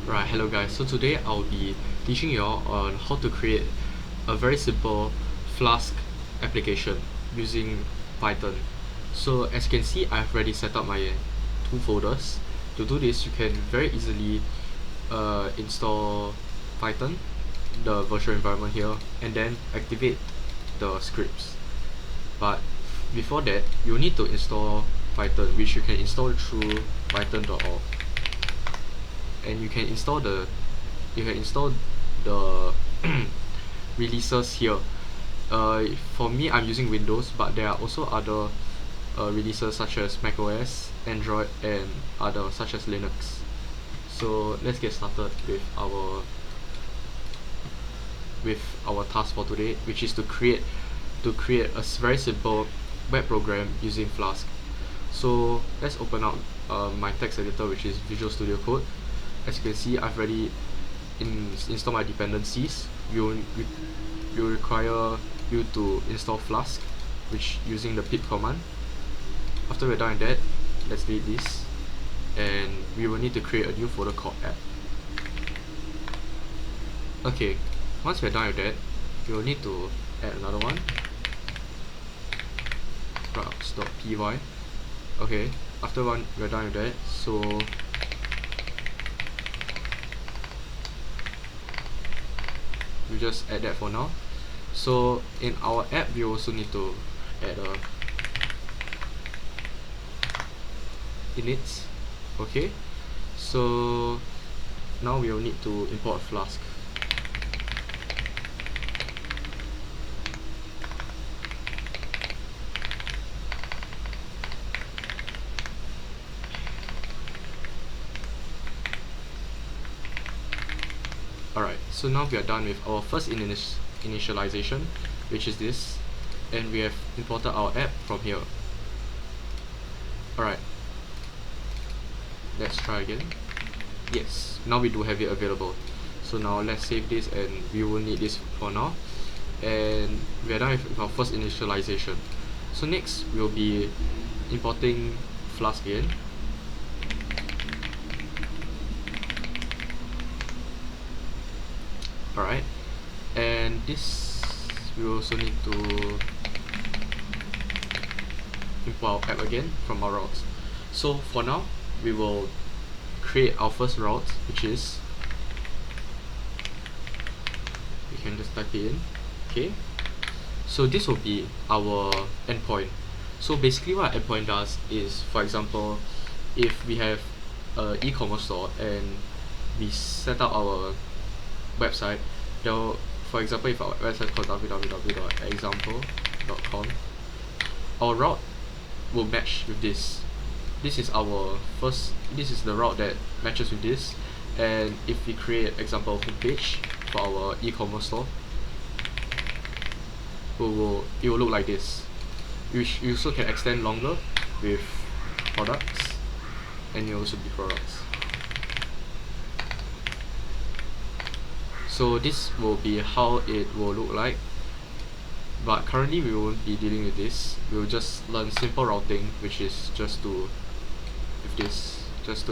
Right, hello guys. So today I'll be teaching you all on how to create a very simple Flask application using Python. So as you can see, I've already set up my two folders. To do this, you can very easily install Python, the virtual environment here, and then activate the scripts. But before that, you need to install Python, which you can install through python.org. And you can install the releases here. For me, I'm using Windows, but there are also other releases such as macOS, Android, and other such as Linux. So let's get started with our task for today, which is to create a very simple web program using Flask. So let's open up my text editor, which is Visual Studio Code. As you can see, I've already installed my dependencies. You require you to install Flask, which using the pip command. After we're done with that, let's delete this, and we will need to create a new folder called app. Okay, once we're done with that, we will need to add another one, routes.py. Okay, after we're done with that, so we just add that for now. So in our app, we also need to add a init. Okay, so now we will need to import Flask. Alright, so now we are done with our first initialization, which is this, and we have imported our app from here. Alright, let's try again. Yes, now we do have it available. So now let's save this, and we will need this for now. And we are done with our first initialization. So next we'll be importing Flask again. Alright, and this we also need to import our app again from our routes. So for now, we will create our first route, which is, we can just type it in. Okay, so this will be our endpoint. So basically what endpoint does is, for example, if we have an e-commerce store and we set up our website, for example, if our website is called www.example.com, our route will match with this. This is the route that matches with this. And if we create example homepage for our e-commerce store, it will look like this. You also can extend longer with products, and you also be products. So this will be how it will look like, but currently we won't be dealing with this. We will just learn simple routing, which is just to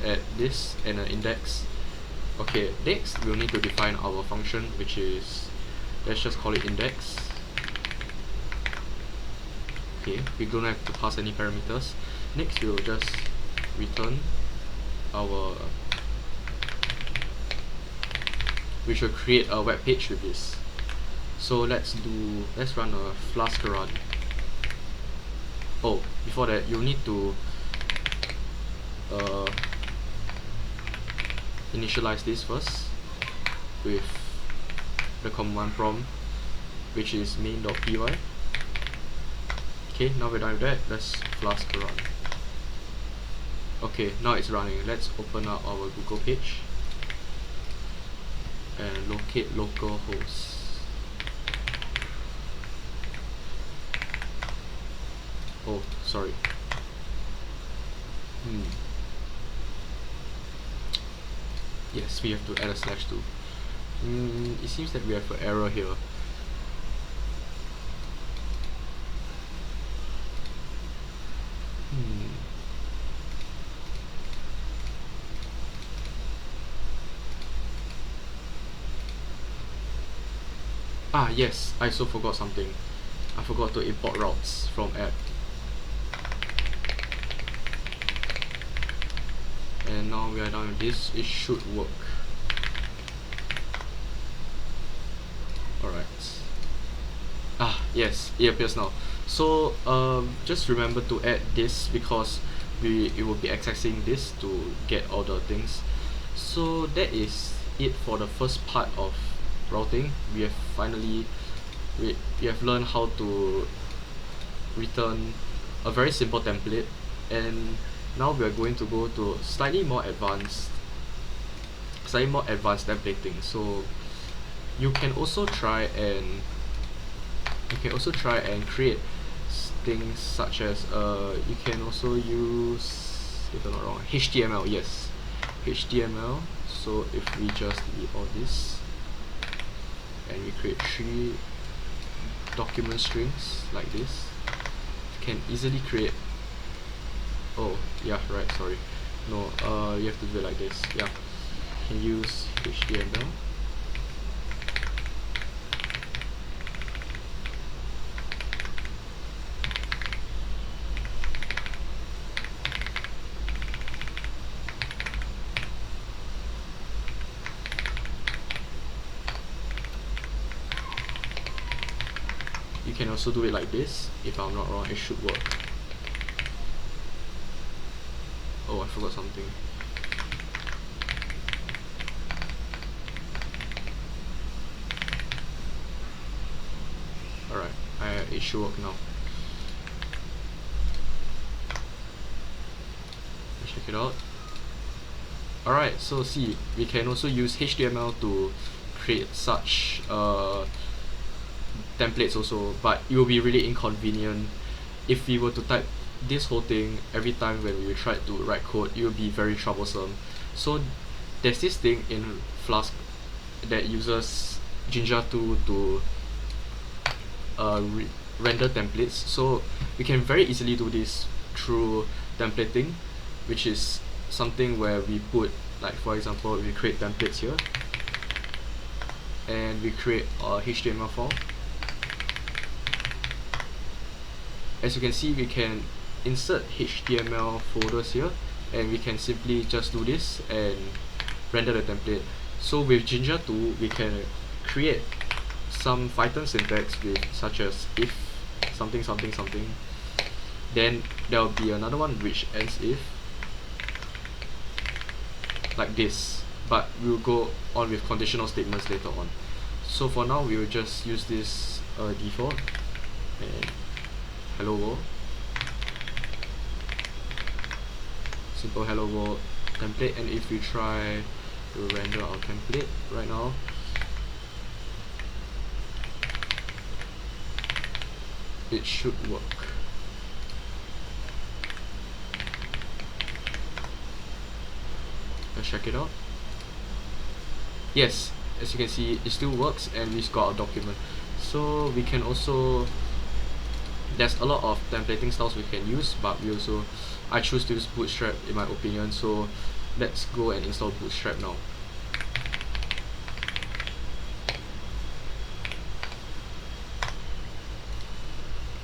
add this and an index. Okay, next we'll need to define our function, which is, let's just call it index. Okay, we don't have to pass any parameters. Next we will just return our, we should create a web page with this. So let's run a Flask run. Oh, before that, you'll need to initialize this first with the command prompt, which is main.py. Okay, now we're done with that, let's Flask run. Okay, now it's running. Let's open up our Google page and locate localhost. Oh, sorry. Yes, we have to add a /2. It seems that we have an error here. Yes, I also forgot something. I forgot to import routes from app. And now we are done with this, it should work. Alright. Yes, it appears now. So just remember to add this because it will be accessing this to get all the things. So that is it for the first part of routing. We have finally we have learned how to return a very simple template, and now we are going to go to slightly more advanced templating. So you can also try and create things such as you can also use, if I'm not wrong, HTML. Yes, HTML. So if we just delete all this and we create 3 document strings like this, you can easily create, oh yeah, right, sorry, no, you have to do it like this. Yeah, you can use HTML. You can also do it like this. If I'm not wrong, it should work. Oh, I forgot something. Alright, it should work now. Let's check it out. Alright, so see, we can also use HTML to create such templates also, but it will be really inconvenient if we were to type this whole thing every time when we try to write code. It will be very troublesome. So there's this thing in Flask that uses Jinja 2 to render templates. So we can very easily do this through templating, which is something where we put, like for example, we create templates here and we create a HTML form. As you can see, we can insert HTML folders here, and we can simply just do this and render the template. So with Jinja 2, we can create some Python syntax with such as if something something something. Then there will be another one which ends if, like this. But we'll go on with conditional statements later on. So for now, we will just use this default and hello world, simple hello world template. And if we try to render our template right now, it should work. Let's check it out. Yes, as you can see, it still works, and we've got a document. So we can also, there's a lot of templating styles we can use, but I choose to use Bootstrap in my opinion. So let's go and install Bootstrap now.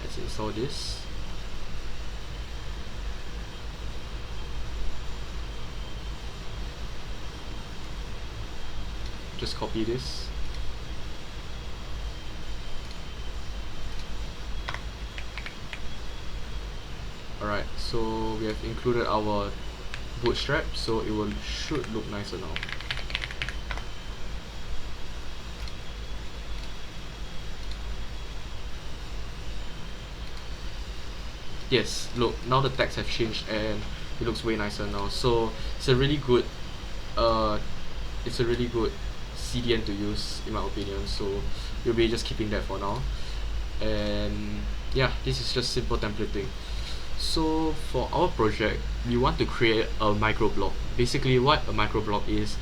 Let's install this. Just copy this. Alright, so we have included our Bootstrap, so it should look nicer now. Yes, look, now the text have changed and it looks way nicer now. So it's a really good CDN to use in my opinion. So we'll be just keeping that for now. And yeah, this is just simple templating. So for our project, we want to create a microblog. Basically, what a microblog is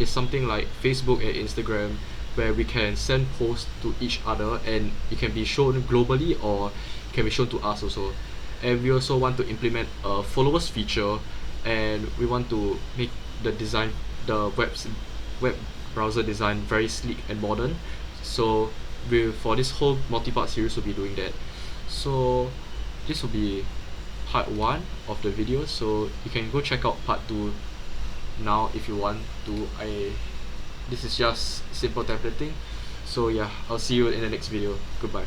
something like Facebook and Instagram, where we can send posts to each other, and it can be shown globally or can be shown to us also. And we also want to implement a followers feature, and we want to make the web browser design very sleek and modern. So for this whole multi-part series we'll be doing that. So this will be part 1 of the video, so you can go check out part 2 now if you want to. This is just simple templating. So yeah, I'll see you in the next video. Goodbye.